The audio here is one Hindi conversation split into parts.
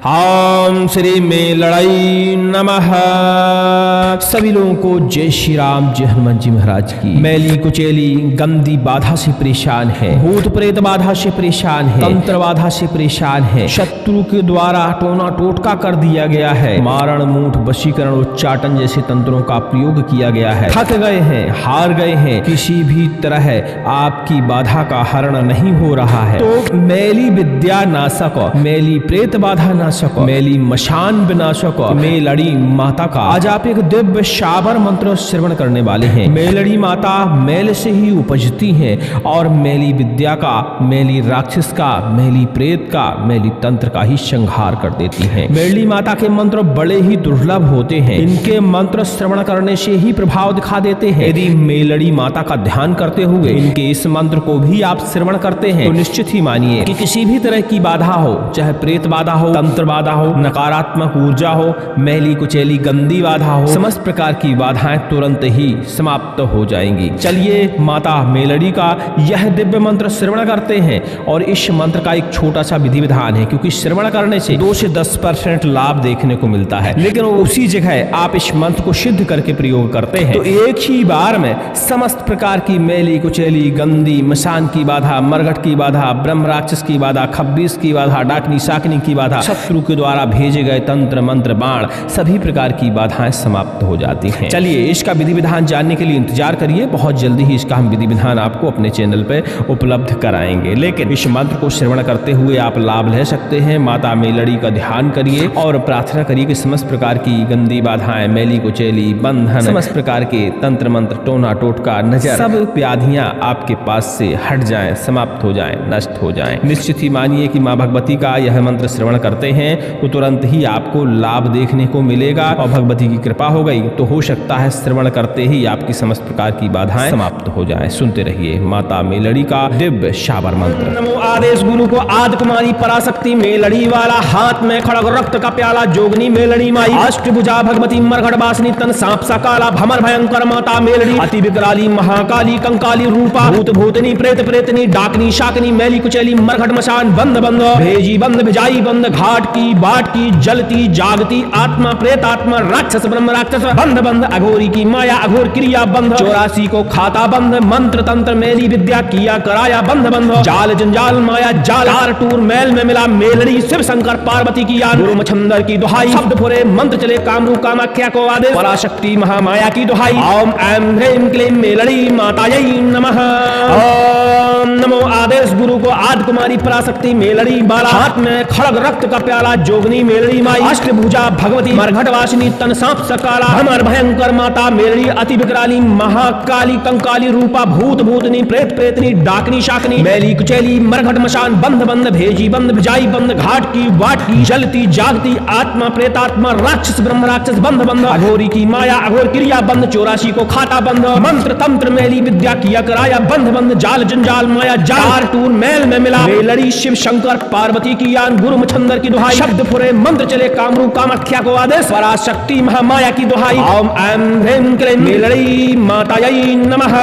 ओम श्री मेलड़ई नमः। सभी लोगों को जय श्री राम, जय हनुमान जी महाराज की। मैली कुचेली गंदी बाधा से परेशान है, भूत प्रेत बाधा से परेशान है, तंत्र बाधा से परेशान है, शत्रु के द्वारा टोना टोटका कर दिया गया है, मारण मूठ वशीकरण उच्चाटन जैसे तंत्रों का प्रयोग किया गया है, थक गए हैं, हार गए हैं, किसी भी तरह आपकी बाधा का हरण नहीं हो रहा है, तो मैली विद्या नाशक, मैली प्रेत बाधा नाशक, मैली मशान विनाशक मेलड़ी माता का आज आप एक दिव्य शाबर मंत्र श्रवण करने वाले हैं। मेलड़ी माता मैल से ही उपजती हैं और मैली विद्या का, मैली राक्षस का, मैली प्रेत का, मैली तंत्र का ही संहार कर देती हैं। मेलड़ी माता के मंत्र बड़े ही दुर्लभ होते हैं, इनके मंत्र श्रवण करने से ही प्रभाव दिखा देते हैं। यदि मेलड़ी माता का ध्यान करते हुए इनके इस मंत्र को भी आप श्रवण करते हैं तो निश्चित ही मानिए कि किसी भी तरह की बाधा हो, चाहे प्रेत बाधा हो, तंत्र बाधा हो, नकारात्मक ऊर्जा हो, मैली कुचैली गंदी बाधा हो, समस्त प्रकार की बाधाएं तुरंत ही समाप्त हो जाएंगी। चलिए माता मेलड़ी का यह दिव्य मंत्र श्रवण करते हैं और इस मंत्र का एक छोटा सा विधि विधान है, क्योंकि श्रवण करने से 2 से 10% लाभ देखने को मिलता है, लेकिन उसी जगह आप इस मंत्र को सिद्ध करके प्रयोग करते हैं तो एक ही बार में समस्त प्रकार की मैली कुचैली गंदी मशान की बाधा, मरघट की बाधा, ब्रह्म राक्षस की बाधा, खब्बीस की बाधा, डाकनी शाकनी की बाधा, शत्रु के द्वारा भेजे गए तंत्र मंत्र बाण, सभी प्रकार की बाधाएं समाप्त हो जाती हैं। चलिए इसका विधि विधान जानने के लिए इंतजार करिए, बहुत जल्दी ही इसका हम विधि विधान आपको अपने चैनल पे उपलब्ध कराएंगे। लेकिन इस मंत्र को श्रवण करते हुए आप लाभ ले सकते हैं। माता मेलड़ी का ध्यान करिए और प्रार्थना करिए कि समस्त प्रकार की गंदी बाधाएं, मैली कुचैली, बंधन, समस्त प्रकार के तंत्र मंत्र, टोना टोटका, नजर, सब व्याधियां आपके पास से हट जाएं, समाप्त हो जाएं, नष्ट हो जाएं। निश्चित ही मानिए कि माँ भगवती का यह मंत्र श्रवण करते हैं तो तुरंत ही आपको लाभ देखने को मिलेगा और भगवती की कृपा हो गई तो हो सकता है श्रवण करते ही आपकी समस्त प्रकार की बाधाएं समाप्त हो जाएं। सुनते रहिए माता मेलड़ी का दिव्य शाबर मंत्र। नमो आदेश गुरु को आदि कुमारी पराशक्ति मेलड़ी वाला, हाथ में खड़ग रक्त का प्याला जोगनी मेलड़ी माई, अष्टभुजा भगवती मरघट वासनी तन सांप सा काला, भमर भयंकर माता मेलड़ी, अति विकराली महाकाली कंकाली रूपा, भूत भूतनी प्रेत प्रेतनी, डाकनी शाकनी, मैली कुचैली मरघट मशान, बंद बंद भेजी बंद भिजाई बंद, घाट की बाट की जलती जागती आत्मा प्रेत आत्मा, राक्षस ब्रह्म राक्षस बंद बंद, अघोरी की माया अघोर क्रिया बंद, 84 को खाता बंद, मंत्र तंत्र मैली विद्या किया कराया बंद बंद, जाल जंजाल माया जाल, हार टूर मैल में मिला मेलड़ी, शिव शंकर पार्वती की याद, गुरु मछंदर की दुहाई, शब्द फुरे मंत्र चले कामरू कामाख्या को आदेश, पराशक्ति महामाया की दुहाई, ओम ऐं ह्रीं क्लीं मेलड़ी मातायै नमः। ओम नमो आदेश गुरु को आदि कुमारी पराशक्ति मेलड़ी बाला, हाथ में खड़ग रक्त का प्याला जोगनी मेलड़ी माई, अष्टभुजा भगवती मरघट वासिनी तन सांप सकाला, भमर भयंकर माता मेलड़ी, अति विकराली महाकाली कंकाली रूपा, भूत भूतनी प्रेत प्रेतनी, डाकनी शाकनी, मैली कुचैली मरघट मशान, बंद बंद भेजी बंद भिजाई बंद, घाट की बाट की जलती जागती आत्मा प्रेतात्मा, राक्षस ब्रह्म राक्षस बंद बंद, अघोरी की माया अघोर क्रिया बंद, 84 को खाता बंद, मंत्र तंत्र मैली विद्या किया कराया बंद बंद, जाल जंजाल माया जाल टूर मैल में मिला मेलड़ी, शिव शंकर पार्वती की यान, गुरु मछंदर की दुहाई, शब्द फुरे मंत्र चले कामरू कामाख्या को आदेश, पराशक्ति महामाया की दुहाई, ओम ऐं ह्रीं क्लीं मेलड़ी मातायै नमः।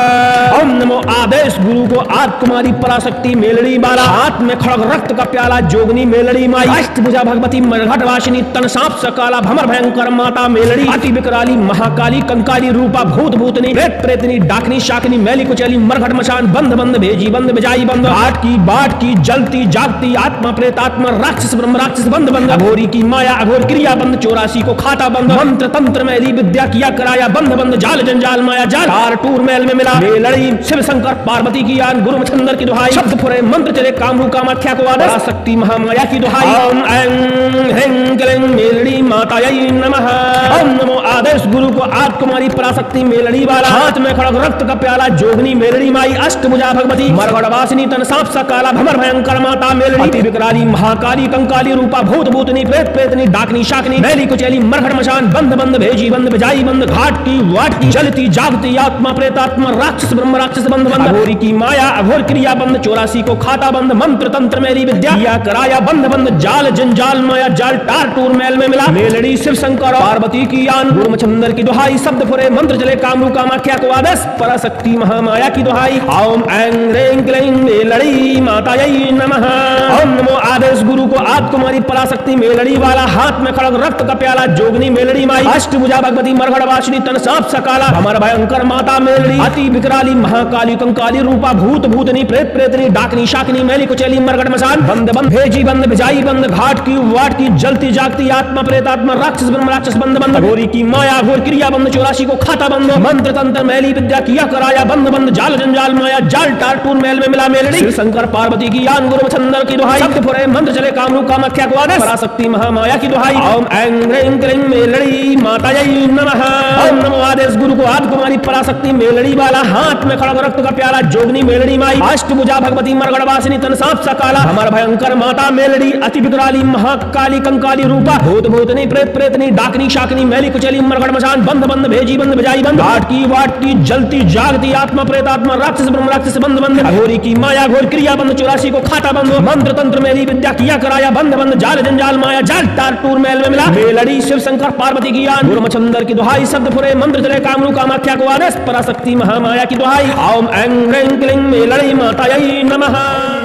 ओम नमो आदेश गुरु को आदि कुमारी पराशक्ति मेलड़ी बाला, हाथ में खड़ग रक्त का प्याला जोगनी मेलड़ी माई, अष्टभुजा भगवती मरघट वासिनी तन सांप सकाला, भमर भयंकर माता मेलड़ी, अति विकराली महाकाली कंकाली रूपा, भूत भूतनी प्रेत प्रेतनी, डाकनी शाकनी, मैली कुचैली मरघट मशान, बंद बंद भेजी बंद भिजाई बंद, घाट की बाट की जलती जागती आत्मा प्रेतात्मा, राक्षस ब्रह्म राक्षस बंद बंद, अघोरी की माया अघोर क्रिया बंद, 84 को खाता बंद, मंत्र तंत्र मैली विद्या किया कराया बंद बंद, जाल जंजाल माया जाल, हार टूर मैल में मिला मेलड़ी, शिव शंकर पार्वती की यान, गुरु मछंदर की दुहाई, शब्द फुरे मंत्र चले कामरू कामाख्या को आदेश, पराशक्ति महामाया की दुहाई, ओम ऐं ह्रीं क्लीं मेलड़ी मातायै नमः। ओम नमो आदेश गुरु को आदि कुमारी पराशक्ति मेलड़ी वाला, हाथ में खड़ग रक्त का प्याला जोगनी मेलड़ी माई, अष्टभुजा भगवती मरघट वासिनी तन सांप सा काला, भमर भयंकर माता मेलड़ी, अति विकराली महाकाली कंकाली रूपा, भूत भूतनी प्रेत प्रेतनी, डाकनी शाकनी, मैली कुचैली मरघट मशान, बंद बंद भेजी बंद भिजाई बंद, घाट की वाट की जलती जागती आत्मा प्रेतात्मा, राक्षस ब्रह्म राक्षस बंद बंद, अघोरी की माया अघोर क्रिया बंद, 84 को खाता बंद, मंत्र तंत्र मैली विद्या किया कराया बंद बंद, जाल जंजाल माया जाल, टार टूर मैल में मिला मेलड़ी, शिव शंकर पार्वती की यान, गुरु मछंदर की दुहाई, शब्द फुरे मंत्र चले कामरू कामाख्या को आदेश, पराशक्ति महामाया की दुहाई, ओम ऐं ह्रीं क्लीं मेलड़ी मातायै नमः। ओम नमो आदेश गुरु को आदि कुमारी पराशक्ति मेलड़ी वाला, हाथ में खड़ग रक्त का प्याला, जोगनी मेलड़ी माई, अष्टभुजा भगवती मरघट वासिनी तन सांप सकाला, भमर भयंकर माता मेलड़ी, अति विकराली महाकाली कंकाली रूपा, भूत भूतनी प्रेत प्रेतनी डाकनी शाकनी मैली कुचेली मरघट मसान, बंद बंद भेजी बंद भिजाई बंद, घाट की वाट की जलती जागती आत्मा प्रेतात्मा, राक्षस ब्रह्म राक्षस बंद बंद, घोरी की माया घोर क्रिया बंद, 84 को खाता बंद, मंत्र तंत्र मैली विद्या किया कराया बंद बंद, जाल जंजाल माया जाल टार टूर मेल में मिला मेलड़ी, शिव शंकर पार्वती की यान गुरु छंदर की दुहाई, शब्द फुरे मंत्र चले कामरू कामाख्या को आदेश, पराशक्ति महामाया की दुहाई, ओम ऐं ह्रीं क्लीं मेलड़ी मातायै नमः, ओम नमो आदेश गुरु को आदि कुमारी पराशक्ति मेलड़ी वाला, हाथ में खड़ग रक्त का प्याला, जोगनी मेलड़ी माई, अष्टभुजा भगवती मरघट वासिनी तन सांप सकाला, हमर भयंकर माता मेलड़ी, अति विकराली महाकाली कंकाली रूपा, भूत भूतनी प्रेत प्रेतनी डाकनी शाकनी मैली कुचेली मरघट मसान, बंद बंद भेजी बंद भिजाई बंद, घाट की वाट की जलती जागती आत्मा प्रेतात्मा, राक्षस ब्रह्म राक्षस बंद बंद, अघोरी की माया घोर क्रिया बंद, 84 को खाता बंद, मंत्र तंत्र मैली विद्या किया कराया बंद बंद, जाल जंजाल माया जाल टार टूर मेल में मिला मेलड़ी, शिव शंकर पार्वती की यान गुरु छंदर की दुहाई, शब्द फुरे मंत्र चले कामरू कामाख्या को आदेश, पराशक्ति महामाया की दुहाई, ओम ऐं ह्रीं क्लीं मेलड़ी मातायै नमः,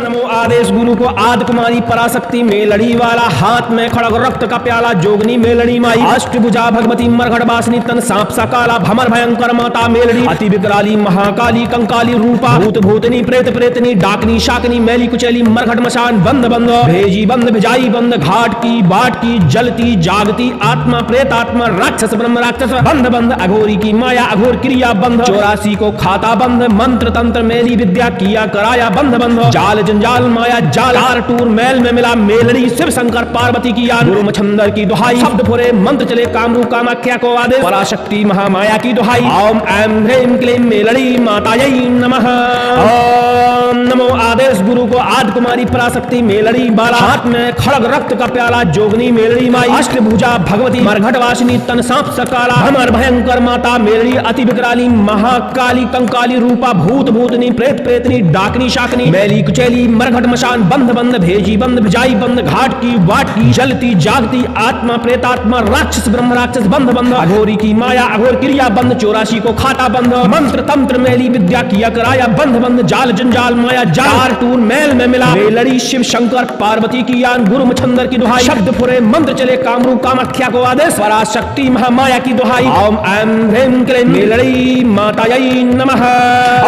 नमो आदेश गुरु को आदि कुमारी पराशक्ति मेलड़ी वाला, हाथ में खड़ग रक्त का प्याला, जोगनी मेलड़ी माई, अष्टभुजा भगवती मरघट वासिनी तन सांप सकाला, भमर भयंकर माता मेलड़ी, अति विकराली महाकाली कंकाली रूपा, भूत भूतनी प्रेत प्रेतनी डाकनी शाकनी मैली कुचेली मरघट मशान, बंद बंद भेजी बंद भिजाई बंद, घाट की बाट की जलती जागती आत्मा प्रेतात्मा, राक्षस ब्रह्म राक्षस बंद बंद, अघोरी की माया अघोर क्रिया बंद, 84 को खाता बंद, मंत्र तंत्र मैली विद्या किया कराया बंद बंद, जाल जंजाल माया जाल टार टूर मेल में मिला मेलड़ी, शिव शंकर पार्वती की यान गुरु छंदर की दुहाई, शब्द फुरे मंत्र चले कामरू कामाख्या को आदेश, पराशक्ति महामाया की दुहाई, ओम ऐं ह्रीं क्लीं मेलड़ी मातायै नमः, ओम नमो आदेश गुरु को आदि कुमारी पराशक्ति मेलड़ी बाला, हाथ में खड़ग रक्त का प्याला, जोगनी मेलड़ी माई, अष्टभुजा भगवती मरघट वासिनी तन सांप सकाला, भमर भयंकर माता मेलड़ी, अति विकराली महाकाली कंकाली रूपा, भूत भूतनी प्रेत प्रेतनी डाकनी शाकनी मैली कुचेली मरघट मशान, बंद बंद भेजी बंद भिजाई बंद, घाट की वाट की जलती जागती आत्मा प्रेतात्मा, राक्षस ब्रह्म राक्षस बंद बंद, अघोरी की माया अघोर क्रिया बंद, 84 को खाता बंद, मंत्र तंत्र मैली विद्या किया कराया बंद बंद, जाल जंजाल माया जाल टूर मेल में मिला मेलड़ी, शिव शंकर पार्वती की यान गुरु छंदर की दुहाई, शब्द फुरे मंत्र चले कामरू कामाख्या को आदेश, पराशक्ति महामाया की दुहाई, ओम ऐं ह्रीं क्लीं मेलड़ी मातायै नमः,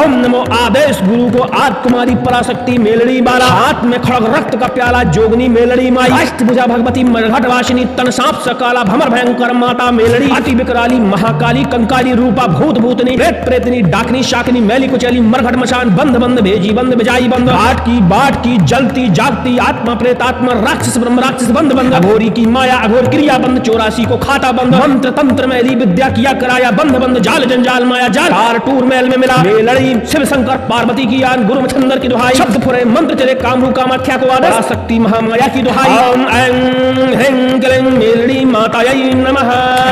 ओम नमो आदेश गुरु को आदि कुमारी पराशक्ति मेलड़ी बाला, हाथ में खड़ग रक्त का प्याला, जोगनी मेलड़ी माई, अष्टभुजा भगवती मरघट वासिनी तन सांप सकाला, भमर भयंकर माता मेलड़ी, अति विकराली महाकाली कंकाली रूपा, भूत भूतनी प्रेत प्रेतनी डाकनी शाकनी मैली कुचेली मरघट मशान, बंद बंद भेजी बंद भिजाई बंद, घाट की बाट की जलती जागती आत्मा प्रेतात्मा, राक्षस ब्रह्म राक्षस बंद बंद, अघोरी की माया अघोर क्रिया बंद, 84 को खाता बंद, मंत्र तंत्र मैली विद्या किया कराया बंद बंद, जाल जंजाल माया जाल टार टूर मेल में मिला मेलड़ी, शिव शंकर पार्वती की यान गुरु छंदर की दुहाई, शब्द फुरे मंत्र चले कामरू कामाख्या को आदेश, पराशक्ति महामाया की दुहाई, ओम ऐं ह्रीं क्लीं मेलड़ी मातायै नमः,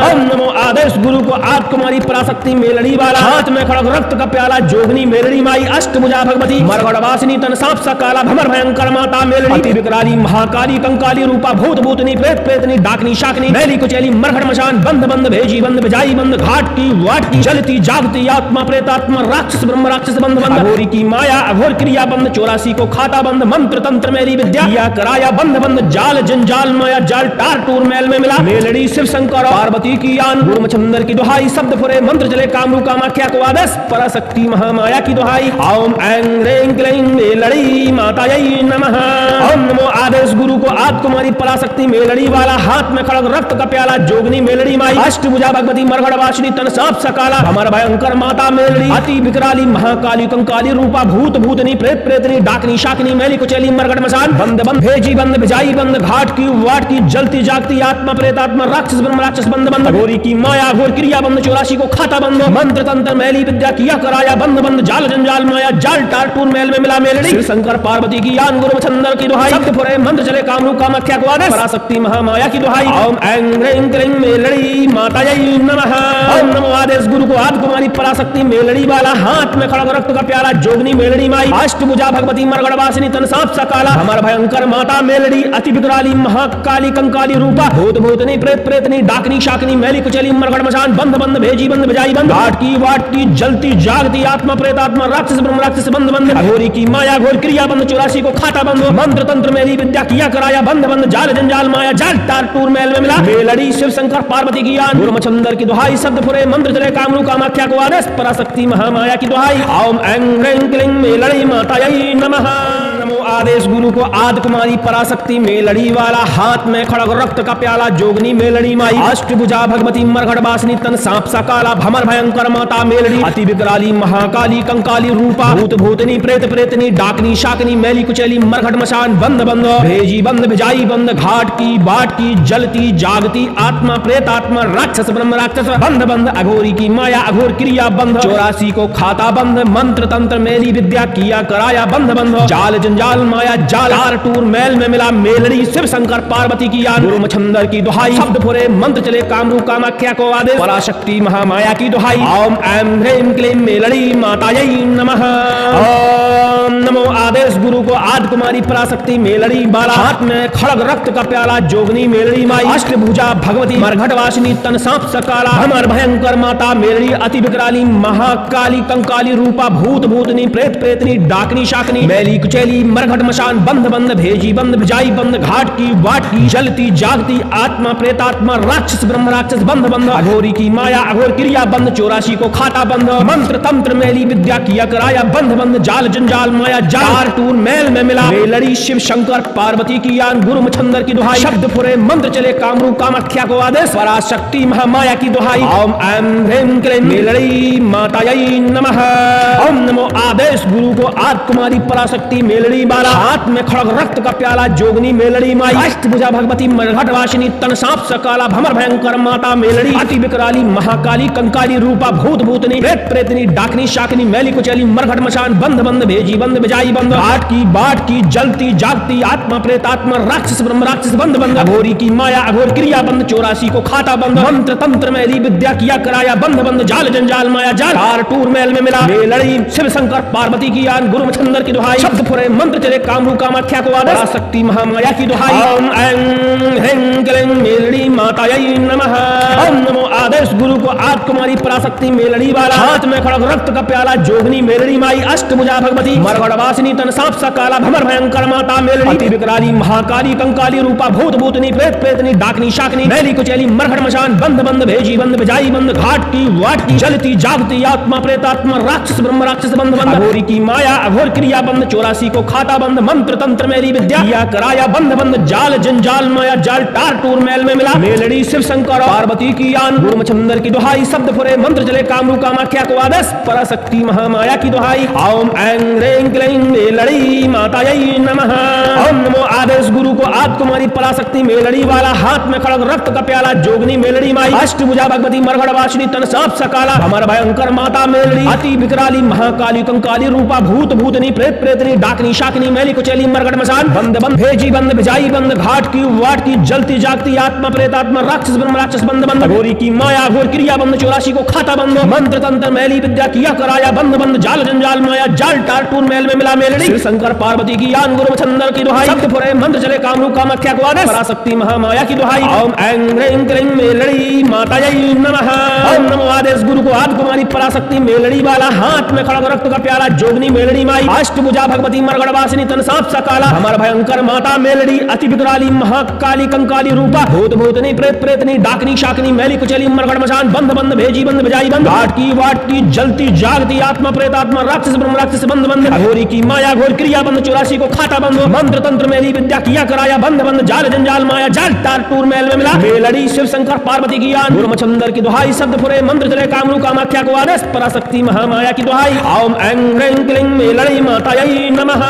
ओम नमो आदेश गुरु को आदि कुमारी पराशक्ति मेलड़ी वाला, हाथ में खड़ग रक्त का प्याला, जोगनी मेलड़ी माई, अष्टभुजा भगवती मरघट वासिनी तन सांप सकाला, भमर भयंकर माता मेलड़ी, अति विकराली महाकाली कंकाली रूपा, भूत भूतनी प्रेत प्रेतनी डाकनी शाकनी मैली कुचेली मरघट मशान, बंद बंद भेजी बंद भिजाई बंद, घाट की वाट की जलती जागती आत्मा प्रेतात्मा, राक्षस ब्रह्म राक्षस बंद बंद, अघोरी की माया अघोर क्रिया बंद, 84 को खाता बंद, मंत्र तंत्र मैली विद्या किया कराया बंद बंद, जाल जंजाल माया जाल टार टूर मेल में मिला मेलड़ी, शिव शंकर पार्वती की यान गुरु छंदर की दुहाई, शब्द फुरे मंत्र चले कामरू कामाख्या को आदेश, पराशक्ति महामाया की दुहाई, ओम ऐं ह्रीं क्लीं मेलड़ी मातायै नमः, ओम नमो आदेश गुरु को आदि कुमारी पराशक्ति मेलड़ी वाला, हाथ में खड़ग रक्त का प्याला, जोगनी मेलड़ी माई, अष्टभुजा भगवती मरघट वासिनी तन सांप सकाला, हमर भयंकर माता मेलड़ी, अति विकराली महाकाली कंकाली रूपा, भूत भूतनी प्रेत प्रेतनी डाकनी शाकनी मैली कुचेली मरघट मशान, बंद बंद भेजी बंद भिजाई बंद, घाट की वाट की जलती जागती आत्मा प्रेतात्मा, राक्षस ब्रह्म राक्षस बंद बंद, अघोरी की माया घोर क्रिया बंद, 84 को खाता बंद, मंत्र तंत्र मैली विद्या किया कराया बंद बंद, जाल जंजाल माया जाल टार टूर मेल में मिला मेलड़ी, शिव शंकर पार्वती की यान गुरु छंदर की दुहाई, शब्द फुरे मंत्र चले कामरू कामाख्या को आदेश, पराशक्ति महामाया की दुहाई, ओम ऐं ह्रीं क्लीं मेलड़ी मातायै नमः, ओम नमो आदेश गुरु को आदि कुमारी पराशक्ति मेलड़ी वाला, हाथ में खड़ग रक्त का प्याला, जोगनी मेलड़ी माई, अष्टभुजा भगवती मरघट वासिनी तन सांप सकाला, हमर भयंकर माता मेलड़ी, अति विकराली महाकाली कंकाली रूपा, भूत भूतनी प्रेत प्रेतनी डाकनी शाकनी शाकनी मैली कुचैली मरघट मशान बंद बंद भेजी बंद बजाई बंद घाट की वाट की जलती जागती आत्मा प्रेतात्मा राक्षस ब्रह्म राक्षस बंद बंद अघोरी की माया घोर क्रिया बंद 84 को खाता बंद मंत्र तंत्र मेरी विद्या किया कराया बंद बंद जाल जंजाल माया जाल तार टूर मेल में मिला मेलड़ी शिव शंकर पार्वती की यान गुरु मछंदर की दुहाई शब्द फुरे मंत्र चले कामरू कामाख्या को आदेश पराशक्ति महामाया की दुहाई ओम ऐं ह्रीं क्लीं मेलड़ी मातायै नमः नमो आदेश गुरु को आदि कुमारी पराशक्ति मेलड़ी वाला हाथ में खड़ग रक्त का प्याला जोगनी मेलड़ी माई अष्टभुजा भगवती मरघट बासनी तन सांप सा काला भमर भयंकर माता मेलड़ी अति विकराली महाकाली कंकाली रूपा भूत भूतनी प्रेत प्रेतनी डाकनी शाकनी मैली कुचैली मरघट मशान बंद बंद भेजी बंद भिजाई बंद घाट की बाट की जलती जागती आत्मा प्रेत आत्मा राक्षस ब्रह्म राक्षस बंद बंद अघोरी की माया अघोर क्रिया बंद 84 को खाता बंद मंत्र तंत्र मेली विद्या किया कराया बंद बंद जाल जंजाल माया जाल आर टूर मेल में मिला मेलड़ी शिव शंकर पार्वती की यान गुरु मछंदर की दुहाई शब्द फुरे मंत्र चले कामरू कामाख्या को आदेश पराशक्ति महामाया की दुहाई ओम ऐं ह्रीं क्लीं मेलड़ी मातायै नमः ओम नमो आदेश गुरु को आदि कुमारी पराशक्ति मेलड़ी बाला हाथ में खड़ग रक्त का प्याला जोगनी मेलड़ी माई अष्टभुजा भगवती मरघट वासिनी तन सांप सकाला भमर भयंकर माता मेलड़ी अति विकराली महाकाली कंकाली रूपा भूत भूतनी प्रेत प्रेतनी डाकनी शाकनी मैली कुचैली मरघट मशान बंद बंद भेजी बंद भिजाई बंद घाट की वाट की जलती जागती आत्मा प्रेतात्मा राक्षस ब्रह्म राक्षस बंद बंद अघोरी की माया अघोर क्रिया बंद 84 को खाता बंद मंत्र तंत्र मेली विद्या किया कराया बंद बंद जाल जंजाल माया जाल टूर मेल में मिला मेलड़ी शिव शंकर पार्वती की यान गुरु मछंदर की दुहाई शब्द फुरे मंत्र चले कामरू कामाख्या को आदेश पराशक्ति महामाया की दुहाई ओम ऐं ह्रीं क्लीं मेलड़ी मातायै नमः ओम नमो आदेश गुरु को आदि कुमारी पराशक्ति मेलड़ी बाला हाथ में खड़ग रक्त का प्याला जोगनी मेलड़ी माई अष्टभुजा भगवती मरघट वासिनी तन सांप सकाला भमर भयंकर माता मेलड़ी अति विकराली महाकाली कंकाली रूपा भूत भूतनी प्रेत प्रेतनी डाकनी शाकनी मैली कुचैली मरघट मशान बंद बंद भेजी बंद भिजाई बंद घाट की बाट की जलती जागती आत्मा प्रेतात्मा राक्षस ब्रह्म राक्षस बंद बंद अघोरी की माया अघोर क्रिया बंद 84 को खाता बंद मंत्र तंत्र मेली विद्या किया कराया बंद बंद जाल जंजाल माया जाल तार टूर मेल में मिला मेलड़ी शिव शंकर पार्वती की यान गुरु मछंदर की दुहाई शब्द फुरे मंत्र चले कामरू कामाख्या को आदेश पराशक्ति महामाया की दुहाई ओम ऐं ह्रीं क्लीं मेलड़ी मातायै नमः ओम नमो आदेश गुरु को आदि कुमारी पराशक्ति मेलड़ी वाला हाथ में खड़ग रक्त का प्याला जोगनी मेलड़ी माई अष्टभुजा भगवती मरघट वासिनी तन सांप सा काला भमर भयंकर माता मेलड़ी अति विकराली महाकाली कंकाली रूपा भूत भूतनी प्रेत प्रेतनी डाकनी शाकनी मैली कुचैली मरघट मशान बंद बंद भेजी बंद भिजाई बंद घाट की वाट की जलती जागती आत्मा प्रेतात्मा राक्षस ब्रह्म राक्षस बंद बंद अघोरी की माया अघोर क्रिया बंद 84 को खाता बंद मंत्र तंत्र मेरी विद्या किया कराया बंद बंद जाल जंजाल माया जाल टार टूर मेल में मिला मेलड़ी शिव शंकर पार्वती की यान गुरु मछंदर की दुहाई शब्द फुरे मंत्र चले कामरू कामाख्या को आदेश पराशक्ति महामाया की दुहाई ओम ऐं ह्रीं क्लीं मेलड़ी मातायै नमः ओम नमो आदेश गुरु को आदि कुमारी पराशक्ति मेलड़ी वाला हाथ में खड़ग रक्त का प्याला जोगनी मेलड़ी माई अष्टभुजा भगवती मरघट वासिनी तन सांप सकाला भमर भयंकर माता मेलड़ी अति विकराली महाकाली कंकाली रूपा भूत भूतनी प्रेत प्रेतनी डाकनी शाकनी मैली कुचैली मरघट मशान बंद बंद भेजी बंद भिजाई बंद घाट की वाट की जलती जागती आत्मा प्रेतात्मा राक्षस ब्रह्म राक्षस बंद बंद अघोरी की माया अघोर क्रिया बंद 84 को खाता बंद मंत्र तंत्र मैली विद्या किया कराया बंद बंद जाल जंजाल माया जाल टार टूर मेल में मिला मेलड़ी शिव शंकर पार्वती की यान गुरु मछंदर की दुहाई शब्द फुरे मंत्र चले कामरू कामाख्या को आदेश पराशक्ति महामाया की दुहाई ओम ऐं ह्रीं क्लीं मेलड़ी मातायै नमः ओम नमो आदेश गुरु को आदि कुमारी पराशक्ति मेलड़ी वाला हाथ में खड़ग रक्त का प्याला जोगनी मेलड़ी माई अष्टभुजा भगवती मरघट वासिनी तन सांप सकाला भमर भयंकर माता मेलड़ी अति विकराली महाकाली कंकाली रूपा भूत भूतनी प्रेत प्रेतनी डाकनी शाकनी मैली कुचैली मरघट मशान बंद बंद भेजी बंद भिजाई बंद घाट की वाट की जलती जागती आत्मा प्रेतात्मा राक्षस ब्रह्म राक्षस बंद बंद अघोरी की माया घोर क्रिया बंद 84 को खाता बंद मंत्र तंत्र मेली विद्या किया कराया बंद बंद जाल जंजाल माया जाल तार टूर मेल में मिला मेलड़ी शिव शंकर पार्वती की यान गुरु मछंदर की दुहाई शब्द फुरे मंत्र चले कामरू कामाख्या को आदेश पराशक्ति महामाया की दुहाई ओम ऐं ह्रीं क्लीं मेलड़ी मातायै नमः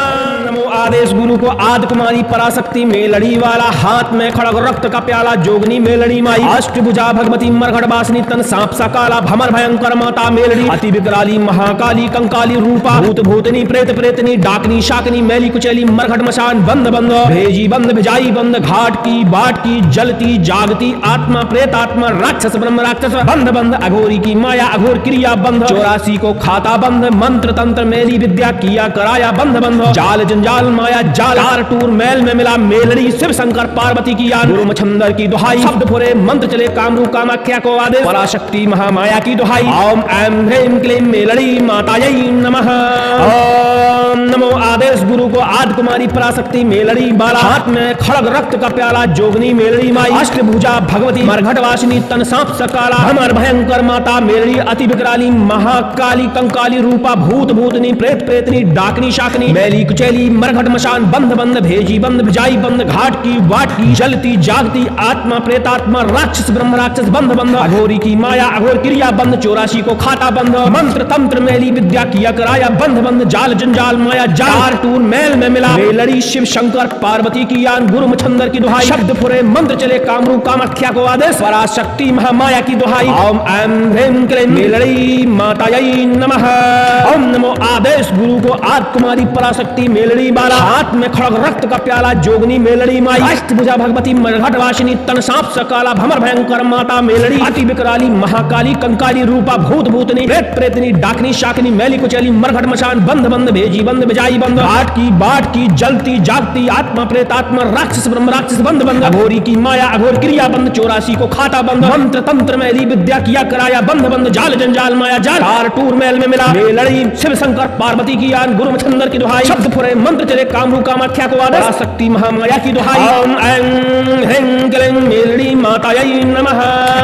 नमो आदेश गुरु को आदि कुमारी पराशक्ति मेलड़ी वाला हाथ में खड़ग रक्त का प्याला जोगनी मेलड़ी माई अष्टभुजा भगवती मरघट वासिनी तन सांप सा काला भमर भयंकर माता मेलड़ी अति विकराली महाकाली कंकाली रूपा भूत भूतनी प्रेत प्रेतनी डाकनी शाकनी मैली कुचैली मरघट मशान बंद बंद भेजी बंद भिजाई बंद घाट की बाट की जलती जागती आत्मा प्रेतात्मा राक्षस ब्रह्म राक्षस बंद बंद अघोरी की माया अघोर क्रिया बंद 84 को खाता बंद मंत्र तंत्र मेली विद्या किया कराया बंद बंद जाल जंजाल जंजाल माया जाल तार टूर मैल में मिला मेलड़ी शिव शंकर पार्वती की यान गुरु मछंदर की दुहाई शब्द फुरे मंत्र चले कामरू कामाख्या को आदेश पराशक्ति महामाया की दुहाई ओम ऐम ह्रीम क्लीम मेलड़ी मातायै नमः ओम नमो आदेश गुरु को आद कुमारी पराशक्ति मेलड़ी बाला हाथ में खड़ग रक्त का प्याला जोगनी मेलड़ी माई अष्टभुजा भगवती मरघट वासिनी तन सांप सकाला हमर भयंकर माता मेलड़ी अति विकराली महाकाली कंकाली रूपा भूत भूतनी प्रेत प्रेतनी डाकनी शाकनी मैली कुचैली मरघट मशान बंध बंध भेजी बंध भिजाई बंध घाट की वाट की जलती जागती आत्मा प्रेतात्मा राक्षस ब्रह्म राक्षस बंध बंध अघोरी की माया अघोर क्रिया बंध 84 को खाता बंध मंत्र तंत्र मैली विद्या किया कराया बंध बंध जाल जंजाल माया जाल टूर मैल में मिला मेलड़ी शिव शंकर पार्वती की यान गुरु मछंदर की दुहाई शब्द फुरे मंत्र चले कामरू कामाख्या को आदेश पराशक्ति महामाया की दुहाई ओम ऐम ह्रीम क्लीम मेलड़ी मातायै नमः ओम नमो आदेश गुरु को आद कुमारी पराशक्ति मेलड़ी बाला हाथ में खड़ग रक्त का प्याला जोगनी मेलड़ी माई अष्टभुजा भगवती मरघट वासिनी तन सांप सकाला भमर भयंकर माता मेलड़ी अति विकराली महाकाली कंकाली रूपा भूत भूतनी प्रेत प्रेतनी डाकनी शाकनी मैली कुचैली मरघट मशान बंध बंध भेजी बंध भिजाई बंध घाट की बाट की जलती जागती आत्मा प्रेतात्मा राक्षस ब्रह्म राक्षस बंध बंध अघोरी की माया अघोर क्रिया बंध 84 को खाता बंध मंत्र तंत्र मैली विद्या किया कराया बंध बंध जाल जंजाल माया जाल तार टूर मैल में मिला मेलड़ी शिव शंकर पार्वती की यान गुरु मछंदर की दुहाई शब्द फुरे मंत्र चले कामरू कामाख्या को आदेश पराशक्ति महामाया की दुहाई ओम ऐं ह्रीं क्लीं मेलड़ी मातायै नमः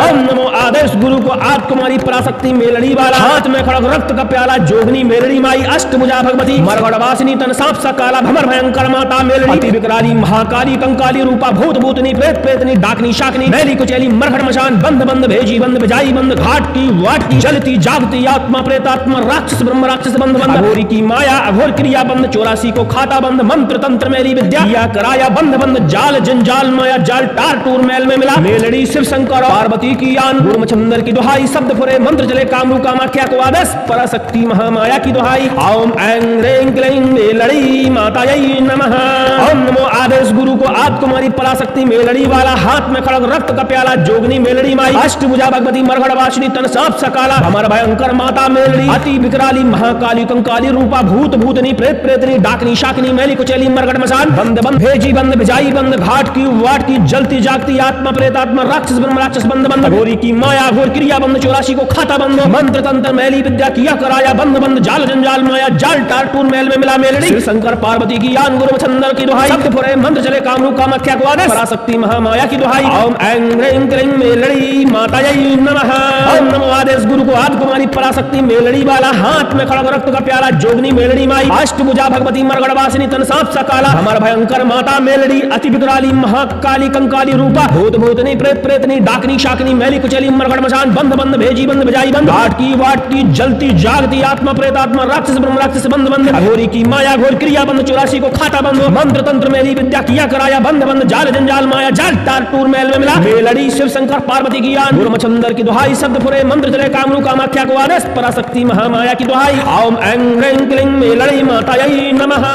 ओम नमो आदेश गुरु को आद कुमारी पराशक्ति मेलड़ी वाला हाथ में खड़ग रक्त का प्याला जोगनी मेलड़ी माई अष्टभुजा भगवती मरघट वासिनी तन सांप सकाला भमर भयंकर माता मेलड़ी अति विकराली महाकाली कंकाली रूपा भूत भूतनी प्रेत प्रेतनी डाकनी शाकनी मैली कुचैली मरघट मशान बंध बंध भेजी बंध भिजाई बंध घाट की वाट की जलती जागती आत्मा प्रेतात्मा राक्षस ब्रह्म राक्षस बंध बंध अघोरी की माया अघोर क्रिया बंध 84 को खाता बंध मंत्र तंत्र मेरी विद्या किया कराया बंध बंध जाल जंजाल माया जाल टार टूर मैल में मिला मेलड़ी शिव शंकर पार्वती की यान गुरु मछंदर की दुहाई शब्द फुरे मंत्र चले कामरू कामाख्या को आदेश पराशक्ति महामाया की दुहाई ओम ऐं ह्रीं क्लीं मेलड़ी मातायै नमः ओम नमो आदेश गुरु को आद कुमारी पराशक्ति मेलड़ी वाला हाथ में खड़ग रक्त का प्याला जोगनी मेलड़ी माई अष्टभुजा भगवती मरघट वासिनी तन सांप सकाला भमर भयंकर माता मेलड़ी अति विकराली महाकाली कंकाली रूपा भूत भूतनी प्रेत प्रेतनी डाकनी शाकनी मैली कुचैली मरघट मशान बंद बंद भेजी बंद भिजाई बंद घाट की वाट की जलती जागती आत्मा प्रेतात्मा राक्षस ब्रह्म राक्षस बंद बंद अघोरी की माया अघोर क्रिया बंद 84 को खाता बंद मंत्र तंत्र मैली विद्या किया कराया बंद बंद जाल जंजाल माया जाल टार टूर मैल में मिला मेलड़ी शिव शंकर पार्वती की यान गुरु मछंदर की दुहाई शब्द फुरे मंत्र चले कामरू कामाख्या को आदेश पराशक्ति महामाया की दुहाई ओम ऐं ह्रीं क्लीं मेलड़ी मातायै नमः ओम नमो आदेश गुरु को आद कुमारी पराशक्ति मेलड़ी वाला हाथ में खड़ग रक्त का प्याला जोगनी मेलड़ी माई अष्टभुजा भगवती मरघट वासिनी तन सांप सकाला हमर भयंकर माता मेलड़ी अति विकराली महाकाली कंकाली रूपा भूत भूतनी प्रेत प्रेतनी डाकनी शाकनी मैली कुचैली मरघट मशान बंध बंध भेजी बंध भिजाई बंध घाट की वाट की जलती जागती आत्मा प्रेतात्मा राक्षस ब्रह्म राक्षस बंध बंध अघोरी की माया घोर क्रिया बंध 84 को खाता बंध मंत्र तंत्र मैली विद्या किया कराया बंध बंध जाल जंजाल माया जाल तार टूर मैल में मिला मेलड़ी शिव शंकर पार्वती की यान गुरु मछंदर की दुहाई शब्द फुरे मंत्र चले कामरू कामाख्या को आदेश पराशक्ति महामाया की दुहाई ओम ऐं ह्रीं क्लीं मेलड़ी मातायै नमः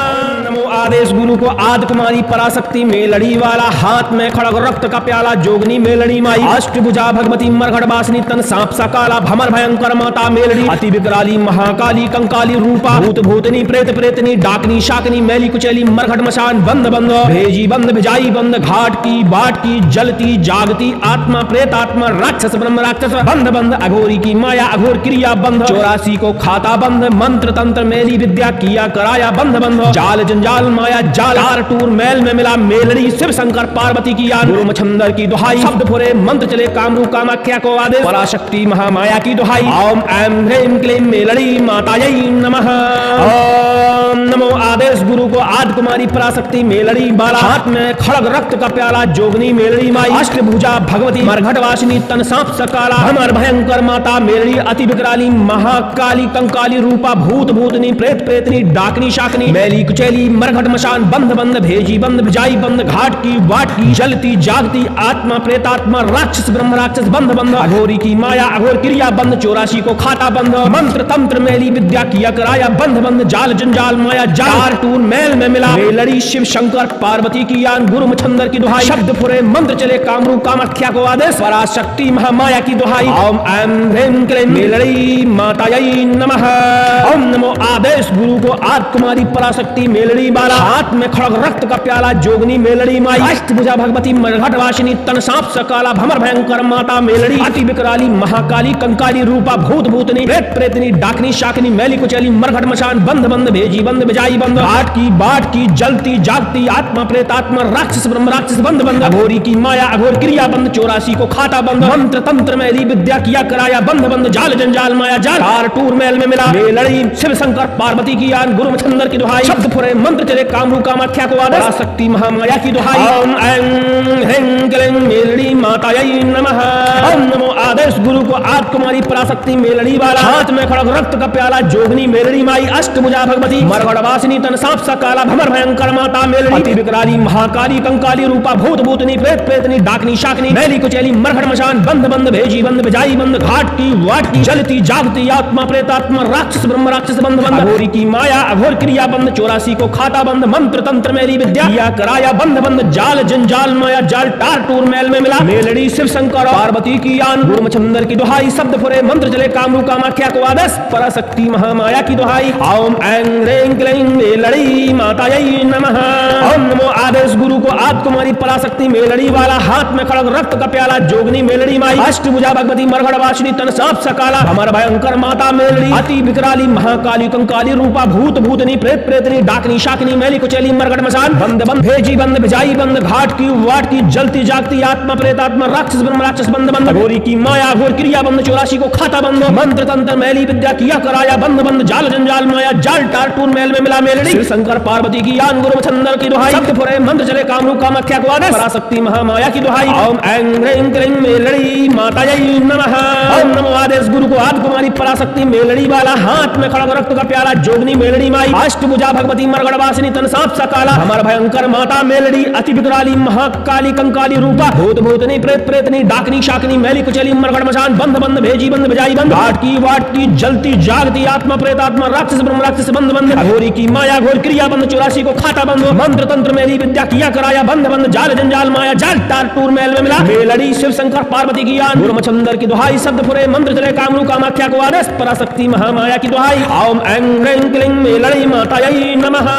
नमो आदेश गुरु को आद कुमारी पराशक्ति मेलड़ी वाला हाथ में खड़ग रक्त का प्याला जोगनी मेलड़ी माई अष्टभुजा भगवती मरघट वासिनी तन सांप सकाला भमर भयंकर माता मेलड़ी अति विकराली महाकाली कंकाली रूपा भूत भूतनी प्रेत प्रेतनी डाकनी शाकनी मैली कुचैली मरघट मशान बंध बंध भेजी बंध भिजाई बंध घाट की बाट की जलती जागती आत्मा प्रेतात्मा राक्षस ब्रह्म राक्षस बंध बंध अघोरी की माया अघोर क्रिया बंध 84 को खाता बंध मंत्र तंत्र मैली विद्या किया कराया बंध बंध जाल जंजाल माया जाल तार टूर मैल में मिला मेलड़ी शिव शंकर पार्वती की यान गुरु मछंदर की दुहाई शब्द फुरे मंत्र चले कामरू कामाख्या को आदेश पराशक्ति महामाया की दुहाई ओम ऐं ह्रीं क्लीं मेलड़ी मातायै नमः ओम नमो आदेश गुरु को आद कुमारी पराशक्ति मेलड़ी बाला हाथ में खड़ग रक्त का प्याला जोगनी मेलड़ी माई अष्टभुजा भगवती मरघट वासिनी तन सांप सकाला हमर भयंकर माता मेलड़ी अति विकराली महाकाली कंकाली रूपा भूत भूतनी प्रेत प्रेतनी डाकनी शाकनी मैली कुचैली मरघट मशान बंध बंध भेजी बंध भिजाई बंध घाट की वाट की जलती जागती आत्मा प्रेतात्मा राक्षस ब्रह्म राक्षस बंध बंध अघोरी की माया अघोर क्रिया बंध 84 को खाता बंध मंत्र तंत्र मैली विद्या किया कराया बंध बंध जाल जंजाल माया जाल टूर मैल में मिला मेलड़ी शिव शंकर पार्वती की यान गुरु मछंदर की दुहाई शब्द फुरे मंत्र चले कामरू कामाख्या को आदेश पराशक्ति महामाया की दुहाई ओम ऐं ह्रीं क्लीं मातायै नमः। ओम नमो आदेश गुरु को आद कुमारी पराशक्ति मेलड़ी बाला, हाथ में खड़ग रक्त का प्याला जोगनी मेलड़ी माई, अष्टभुजा भगवती मरघट वासिनी, तन सांप सकाला भमर भयंकर माता मेलड़ी, अति विकराली महाकाली कंकाली रूपा भूत भूतनी प्रेत प्रेतनी डाकनी शाकनी मैली कुचैली मरघट मशान बंद बंद भेजी बंद बिजाई बंद, आट की बाट की जलती जागती आत्मा प्रेतात्मा राक्षस ब्रह्म राक्षस बंद बंद, अघोरी की माया अघोर क्रिया बंद, 84 को खाता बंद, मंत्र तंत्र मैली विद्या किया कराया बंद बंद, जाल जंजाल माया जाल तार टूर मैल में मिला मेलड़ी, शिव शंकर पार्वती की आन गुरु मछंदर की दुहाई, शब्द फुरे मंत्र चले कामरू कामाख्या को आदेश, शक्ति महामाया की दुहाई, ओम ऐं ह्रीं क्लीं मेलड़ी मातायै नमः, ओम नमो आदेश गुरु को आद कुमारी पराशक्ति मेलड़ी वाला, हाथ में खड़ग रक्त का प्याला जोगनी मेलड़ी माई, अष्टभुजा भगवती मरघट वासिनी, तन सांप सकाला भमर भयंकर माता मेलड़ी, अति विकराली महाकाली कंकाली रूपा भूत भूतनी प्रेत प्रेतनी डाकनी शाकनी मैली कुचैली मरघट मशान बंद बंद भेजी बंद बिजाई बंद, घाट की वाट की जलती जागती आत्मा प्रेतात्मा राक्षस ब्रह्म राक्षस बंद बंद, अघोरी की माया अघोर क्रिया बंद, 84 को खाता बंद, मंत्र तंत्र मेरी विद्या किया कराया बंद बंद, जाल जंजाल माया जाल टार टूर मैल में मिला मेलड़ी, शिव शंकर पार्वती की आन गुरु मछंदर की दुहाई, शब्द फुरे मंत्र चले कामरू कामाख्या को आदेश, पराशक्ति महामाया की दुहाई, ओम ऐं ह्रीं क्लीं मेलड़ी मातायै नमः, ओम नमो आदेश गुरु को आद कुमारी पराशक्ति मेलड़ी वाला, हाथ में खड़ग रक्त का प्याला जोगनी मेलड़ी माई, अष्टभुजा भगवती मरघट वासिनी, तन सांप सकाला भमर भयंकर माता मेलड़ी, अति विकराली महाकाली कंकाली रूपा भूत भूतनी प्रेत प्रेतनी डाकनी शाकनी मैली कुचैली मरघट मशान बंद बंद भेजी बंद बिजाई बंद, घाट की वाट की जलती जागती आत्मा प्रेतात्मा राक्षस ब्रह्म राक्षस बंद बंद, अघोरी की माया घोर क्रिया बंद, 84 को खाता बंद, मंत्र तंत्र मैली विद्या किया कराया बंद बंद, जाल जंजाल माया जाल टार टूर मैल में मिला मेलड़ी, शिव शंकर पार्वती की आन गुरु मछंदर की दुहाई, शब्द फुरे मंत्र चले कामरू कामाख्या को आदेश, पराशक्ति महामाया की दुहाई, ओम ऐं ह्रीं क्लीं मेलड़ी मातायै नमः, ओम नमो आदेश गुरु को आद कुमारी पराशक्ति मेलड़ी वाला, हाथ में खड़ग रक्त का प्याला जोगनी मेलड़ी माई, अष्टभुजा भगवती मरघट वासिनी, तन सांप सकाला भमर भयंकर माता मेलड़ी, अति विकराली महाकाली कंकाली रूपा भूत भूतनी प्रेत प्रेतनी डाकनी शाकनी मैली कुचैली मरघट मशान बंद बंद भेजी बंद बिजाई बंद, घाट की वाट की जलती जागती आत्मा प्रेतात्मा राक्षस ब्रह्म राक्षस बंद बंद, अघोरी की माया घोर क्रिया बंद, 84 को खाता बंद, मंत्र तंत्र मेरी विद्या किया कराया बंद बंद, जाल जंजाल माया जाल टार टूर मैल में मिला मेलड़ी, शिव शंकर पार्वती की आन गुरु मछंदर की दुहाई, शब्द फुरे मंत्र चले कामरू कामाख्या को आदेश, पराशक्ति महामाया की दुहाई, ओम ऐं ह्रीं क्लीं मेलड़ी मातायै नमः,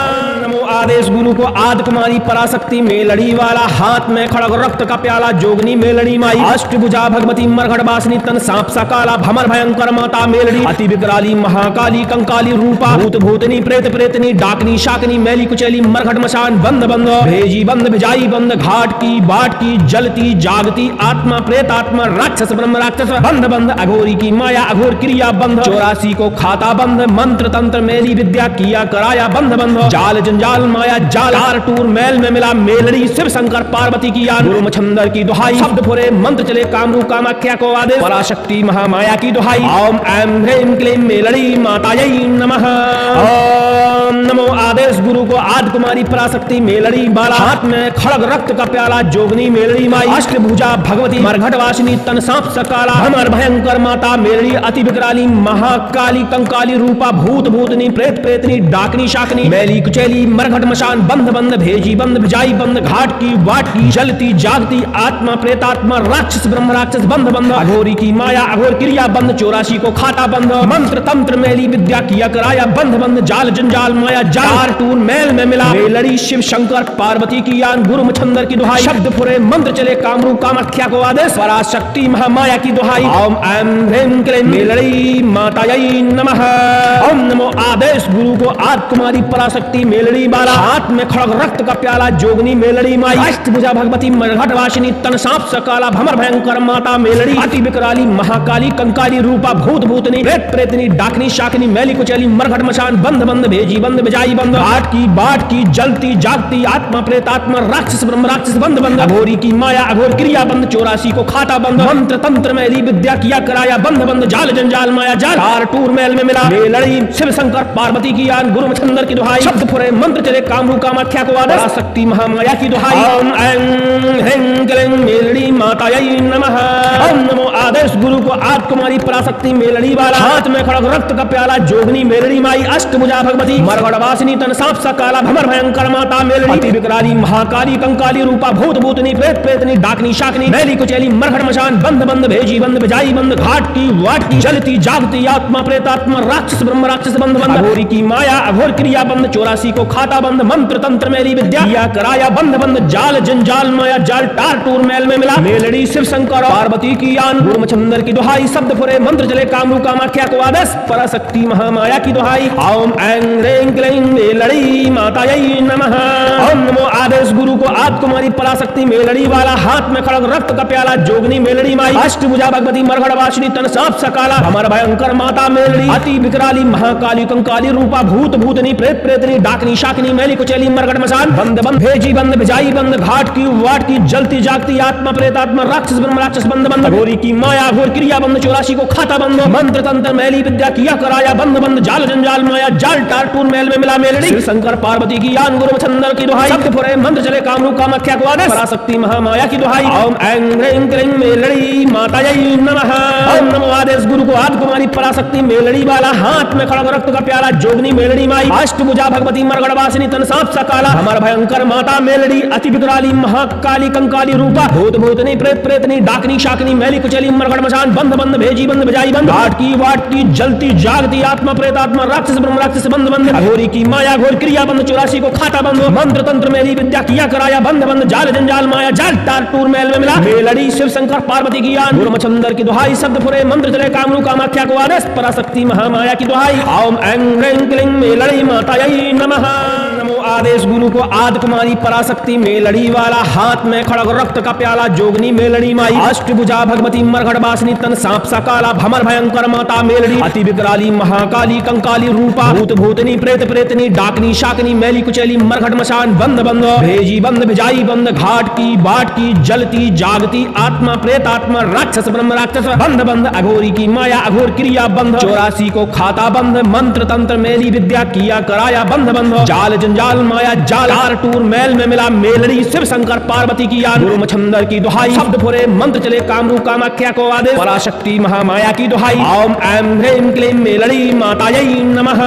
नमो आदेश गुरु को आद कुमारी पराशक्ति मेलड़ी वाला, हाथ में खड़ग रक्त का प्याला जोगनी मेलड़ी माई, अष्टभुजा भगवती मरघट वासिनी, तन सांप सकाला भमर भयंकर माता मेलड़ी, अति विकराली महाकाली कंकाली रूपा भूत भूतनी प्रेत प्रेतनी डाकनी शाकनी मैली कुचैली मरघट मशान बंद बंद भेजी बंद बिजाई बंद, घाट की बाट की जलती जागती आत्मा प्रेतात्मा राक्षस ब्रह्म राक्षस बंद बंद, अघोरी की माया अघोर क्रिया बंद, 84 को खाता बंद, मंत्र तंत्र मेली विद्या किया कराया बंद बंद, जाल जंजाल माया जाल टार टूर मैल में मिला मेलड़ी, शिव शंकर पार्वती की आन गुरु मछंदर की दुहाई, शब्द फुरे मंत्र चले कामरू कामाख्या को आदेश, पराशक्ति महामाया की दुहाई, ओम ऐं ह्रीं क्लीं मेलड़ी मातायै नमः, ओम नमो आदेश गुरु को आद कुमारी पराशक्ति मेलड़ी बाला, हाथ में खड़ग रक्त का प्याला जोगनी मेलड़ी माई, अष्टभुजा भगवती मरघट वासिनी, तन सांप सकाला भमर भयंकर माता मेलड़ी, अति विकराली महाकाली कंकाली रूपा भूत भूतनी प्रेत प्रेतनी डाकनी शाकनी मैली कुचैली मरघट मशान बंद बंद भेजी बंद बिजाई बंद, घाट की वाट की जलती जागती आत्मा प्रेतात्मा राक्षस ब्रह्म राक्षस बंद बंद, अघोरी की माया अघोर क्रिया बंद, 84 को खाता बंद, मंत्र तंत्र मैली विद्या किया कराया बंद बंद, जाल जंजाल माया जाल टूर मैल में मिला मेलड़ी, शिव शंकर पार्वती की आन गुरु मछंदर की दुहाई, शब्द फुरे मंत्र चले कामरू कामाख्या को आदेश, पराशक्ति महामाया की दुहाई, ओम ऐं ह्रीं क्लीं मेलड़ी मातायै नमः, ओम नमो आदेश गुरु को आद कुमारी पराशक्ति मेलड़ी बाला, हाथ में खड़ग रक्त का प्याला जोगनी मेलड़ी माई, अष्टभुजा भगवती मरघट वासिनी, तन सांप सकाला भमर भयंकर माता मेलड़ी, अति विकराली महाकाली कंकाली रूपा भूत भूतनी प्रेत प्रेतनी डाकनी शाकनी मैली कुचैली मरघट मशान बंद बंद भेजी बंद बिजाई बंद, घाट की बाट की जलती जागती आत्मा प्रेतात्मा राक्षस ब्रह्म राक्षस बंद बंद, अघोरी की माया अघोर क्रिया बंद, 84 को खाता बंद, मंत्र तंत्र मैली विद्या किया कराया बंद बंद, जाल जंजाल माया जाल टार टूर मैल में मिला मेलड़ी, शिव शंकर पार्वती की आन गुरु मछंदर की दुहाई, शब्द फुरे मंत्र चले कामरू कामाख्या को आदेश, पराशक्ति महामाया की दुहाई, ओम ऐं ह्रीं क्लीं मेलड़ी मातायै नमः, ओम नमो आदेश आदेश गुरु को आद कुमारी पराशक्ति मेलड़ी वाला हाथ में खड़ग रक्त का प्याला जोगनी मेलड़ी माई अष्टभुजा भगवती मरगढ़ वासिनी तन सांप सा काला भमर भयंकर माता मेलड़ी अति विकराली महाकाली कंकाली रूपा भूत भूतनी प्रेत प्रेतनी डाकनी शाकनी मैली कुचैली मरघट मशान बंद बंद भेजी बंद बिजाई बंद घाट की वाट की जलती जागती आत्मा प्रेतात्मा राक्षस ब्रह्म राक्षस बंद बंद अघोरी की माया अघोर क्रिया बंद 84 को खाता बंद मंत्र तंत्र मेरी विद्या किया कराया बंद बंद जाल जंजाल माया जाल टार टूर मैल में मिला मेलड़ी शिव शंकर पार्वती की यान गुरुमचंदर की दुहाई शब्द फुरे मंत्र चले कामरू कामाख्या को आदेश पराशक्ति महामाया की दुहाई ओम ऐं ह्रीं क्लीं मेलड़ी मातायै नमः ओम नमो आदेश गुरु को आद कुमारी पराशक्ति मेलड़ी वाला हाथ में खड़ग रक्त का प्याला जोगनी मेलड़ी माई अष्टभुजा भगवती मरघड़ वासिनी तन सांप सकाला भमर भयंकर माता मेलड़ी अति विकराली महाकाली कंकाली रूपा भूत भूतनी प्रेत प्रेतनी डाकनी शाकनी मैली कुचैली मरघट मसान बंद बंद भेजी बंद बिजाई बंद घाट की वाट की जलती जागती आत्मा प्रेतात्मा राक्षस ब्रह्म राक्षस बंद बंद घोरी की माया घोर क्रिया बंद 84 को खाता बंद मंत्र तंत्र मैली विद्या किया कराया बंद बंद जाल जंजाल माया जाल टार टूर मैल में मिला मेलड़ी शिव शंकर पार्वती की यान गुरुमचंदर की दुहाई शब्द फुरे मंत्र चले कामरू कामाख्या को आदेश पराशक्ति महामाया की दुहाई ओम ऐं ह्रीं क्लीं मेलड़ी मातायै नमः ओम नमो आदेश गुरु को आद कुमारी पराशक्ति मेलड़ी वाला हाथ में खड़ग रक्त का प्याला जोगनी मेलड़ी माई अष्टभुजा भगवती मरगढ़ वासिनी तन सांप सकाला हमार भयंकर माता मेलड़ी अति विकराली महाकाली कंकाली रूपा भूत भूतनी प्रेत प्रेतनी डाकनी शाकनी मैली कुचैली मरगढ़ मशान बंद बंद भेजी बंद बिजाई बंद घाट की वाट की जलती जागती आत्मा प्रेतात्मा राक्षस ब्रह्म राक्षस बंद बंद अघोरी की माया घोर क्रिया बंद 84 को खाता बंद मंत्र तंत्र मेरी विद्या किया कराया बंद बंद जाल जंजाल माया जाल टार टूर मैल में मिला मेलड़ी शिव शंकर पार्वती की यान गुरुमचंदर की दुहाई शब्द फुरे मंत्र चले कामरू कामाख्या को आदेश पराशक्ति महामाया की दुहाई ओम ऐं ह्रीं क्लीं मेलड़ी मातायै नमः नमो आदेश गुरु को आद कुमारी पराशक्ति मेलड़ी वाला हाथ में खड़ग रक्त का प्याला जोगनी मेलड़ी माई अष्टभुजा भगवती मरघट वासिनी तन सांप सा काला भमर भयंकर माता मेलड़ी अति विकराली महाकाली कंकाली रूपा भूत भूतनी प्रेत प्रेतनी डाकनी शाकनी मैली कुचैली मरघट मशान बंद बंद भेजी बंद बिजाई बंद घाट की बाट की जलती जागती आत्मा प्रेतात्मा राक्षस ब्रह्म राक्षस बंद बंद अघोरी की माया अघोर क्रिया बंद 84 को खाता बंद मंत्र तंत्र मेली विद्या किया कराया बंद बंद जाल जंजाल माया जाल टार टूर मैल में मिला मेलड़ी शिव शंकर पार्वती की यान गुरुमचंदर की दुहाई शब्द फुरे मंत्र चले कामरू कामाख्या को आदेश पराशक्ति महामाया की दुहाई ओम ऐं ह्रीं क्लीं मेलड़ी मातायै नमः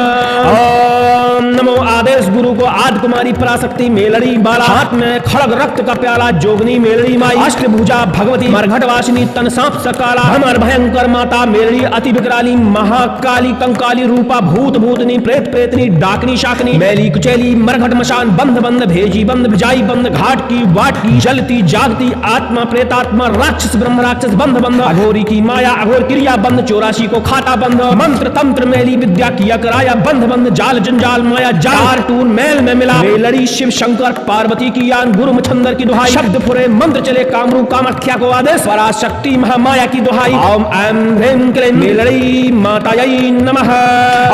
ओम नमो आदेश गुरु को आद कुमारी पराशक्ति मेलड़ी बाला हाथ में खड़ग रक्त का प्याला जोगनी मेलड़ी माई अष्टभुजा भगवती मरघट वासिनी तन सांप सकाला हमर भयंकर माता मेलड़ी अति विकराली महाकाली कंकाली रूपा भूत भूतनी प्रेत प्रेतनी डाकनी शाकनी मैली कुचैली मरघट मशान बंद बंद भेजी बंद बिजाई बंद घाट की वाट की जलती जागती आत्मा प्रेतात्मा राक्षस ब्रह्म राक्षस बंद बंद अघोरी की माया अघोर क्रिया बंद 84 को खाता बंद मंत्र तंत्र मैली विद्या किया कराया बंद बंद जाल जंजाल माया जाल टूर मैल में मिला मेलड़ी शिव शंकर पार्वती की यान गुरुमचंदर की दुहाई शब्द फुरे मंत्र चले कामरू कामाख्या को आदेश पराशक्ति महामाया की दुहाई ओम ऐं ह्रीं क्लीं मेलड़ी मातायै नमः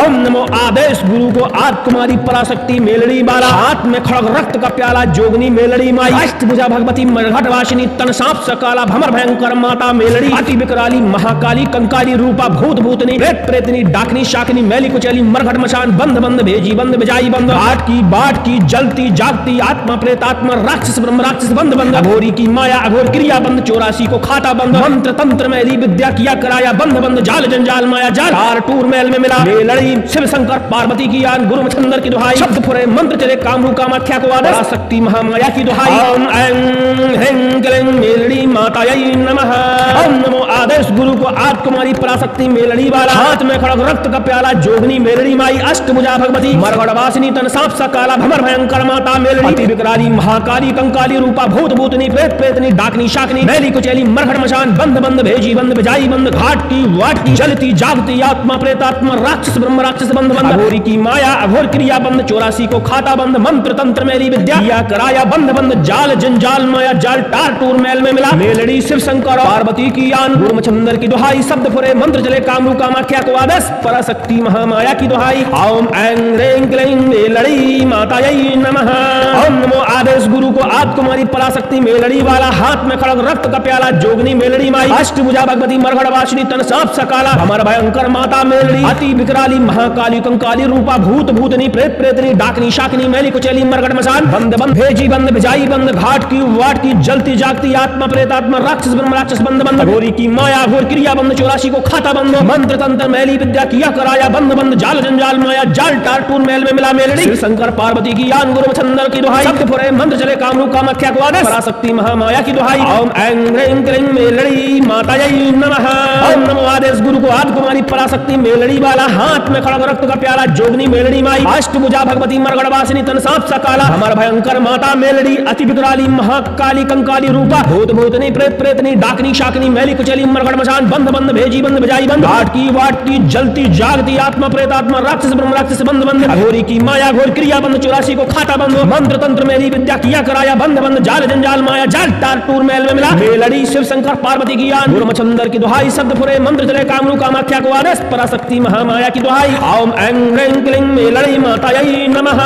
ओम नमो आदेश गुरु को आद कुमारी पराशक्ति मेलड़ी बाला हाथ में खड़ग रक्त का प्याला जोगनी मेलड़ी माई अष्टभुजा भगवती मरघट वासिनी तन सांप सकाला भमर भयंकर माता मेलड़ी अति विकराली महाकाली कंकाली रूपा भूत भूतनी प्रेत प्रेतनी डाकनी शाकनी मैली कुचैली मरघट मशान बंद बंद भेजी बंद बिजाई बंद घाट की बाट की जलती जागती आत्मा प्रेतात्मा राक्षस ब्रह्म राक्षस बंद बंद अघोरी की माया अघोर क्रिया बंद 84 को खाता बंद मंत्र तंत्र मैली विद्या किया कराया बंद बंद जाल जंजाल माया जाल टार टूर मैल में मिला मेलड़ी शिव शंकर पार्वती की यान गुरुमचंदर की दुहाई शब्द फुरे मंत्र चले कामरू कामाख्या को आदेश पराशक्ति महामाया की दुहाई ओम ऐं ह्रीं क्लीं मेलड़ी मातायै नमः ओम नमो आदेश गुरु को आद कुमारी पराशक्ति मेलड़ी वाला हाथ में खड़ग रक्त का प्याला जोगनी मेलड़ी माई अष्टभुजा भगवती मरघट वासिनी तन सांप सा काला भमर भयंकर माता मेलड़ी अति विकराली महाकाली कंकाली रूपा भूत भूतनी प्रेत प्रेतनी डाकनी शाकनी मैली कुचैली मरघट मशान बंद बंद भेजी बंद बिजाई बंद घाट की वाट की जलती जागती आत्मा प्रेतात्मा राक्षस ब्रह्म राक्षस बंद बंद अघोरी की माया अघोर क्रिया बंद 84 को खाता बंद मंत्र तंत्र मेरी विद्या किया कराया बंद बंद जाल जंजाल माया जाल टार टूर मैल में मिला मेलड़ी शिव शंकर पार्वती की यान गुरुमचंदर की दुहाई शब्द फुरे मंत्र चले कामरू कामाख्या को आदेश पराशक्ति महामाया की दुहाई ओम ऐं ह्रीं क्लीं मेलड़ी मातायै नमः ओम नमो आदेश गुरु को आद कुमारी पराशक्ति मेलड़ी वाला हाथ में खड़ग रक्त का प्याला जोगनी मेलड़ी माई अष्टभुजा भगवती मरघट वासिनी तन सांप सकाला भमर भयंकर माता मेलड़ी अति विकराली महाकाली कंकाली रूपा भूत भूतनी प्रेत प्रेतनी डाकनी शाकनी शाकनी मैली कुचैली मरगट मसान बंद बंद भेजी बंद भिजाई बंद घाट की वाट की जलती जागती आत्मा प्रेत आत्मा राक्षस ब्रह्म राक्षस बंद बंद घोरी की माया घोर क्रिया बंद 84 को खाता बंद मंत्र तंत्र मैली विद्या किया कराया बंद बंद जाल जंजाल माया जाल टार टूर मेल में मिला मेलड़ी शिव शंकर पार्वती की यान गुरु छंदर की दुहाई शब्द फुरे मंत्र चले कामरू कामाख्या को आदेश पराशक्ति महामाया की दुहाई ओम ऐं ह्रीं क्लीं मेलड़ी मातायै नमः ओम नमो आदेश गुरु को आदि कुमारी पराशक्ति मेलड़ी वाला हाथ में खड़ग रक्त का प्याला जोगनी मेलड़ी माई अष्टभुजा भगवती मरगड़वासिनी तन सांप सा काला हमार भयंकर माता मेलड़ी अति विकराली महाकाली कंकाली रूपा भूत भूतनी प्रेत प्रेतनी डाकनी शाकनी मैली कुचैली मरगड़ मचान बंद बंद भेजी बंद भिजाई बंद घाट की वाट की जलती जागती आत्मा प्रेत आत्मा राक्षस ब्रह्म राक्षस बंद बंद अघोरी की माया घोर क्रिया बंद 84 को खाता बंद मंत्र तंत्र मेरी विद्या किया कराया बंद बंद जाल जंजाल माया जाल टार टूर मेल में मिला मेलड़ी शिव शंकर पार्वती की यान गुरु मछंदर की दुहाई शब्द फुरे मंत्र चले कामरू कामाख्या को आदेश पराशक्ति महामाया की दुहाई ओम ऐं ह्रीं क्लीं मेलड़ी मातायै नमः।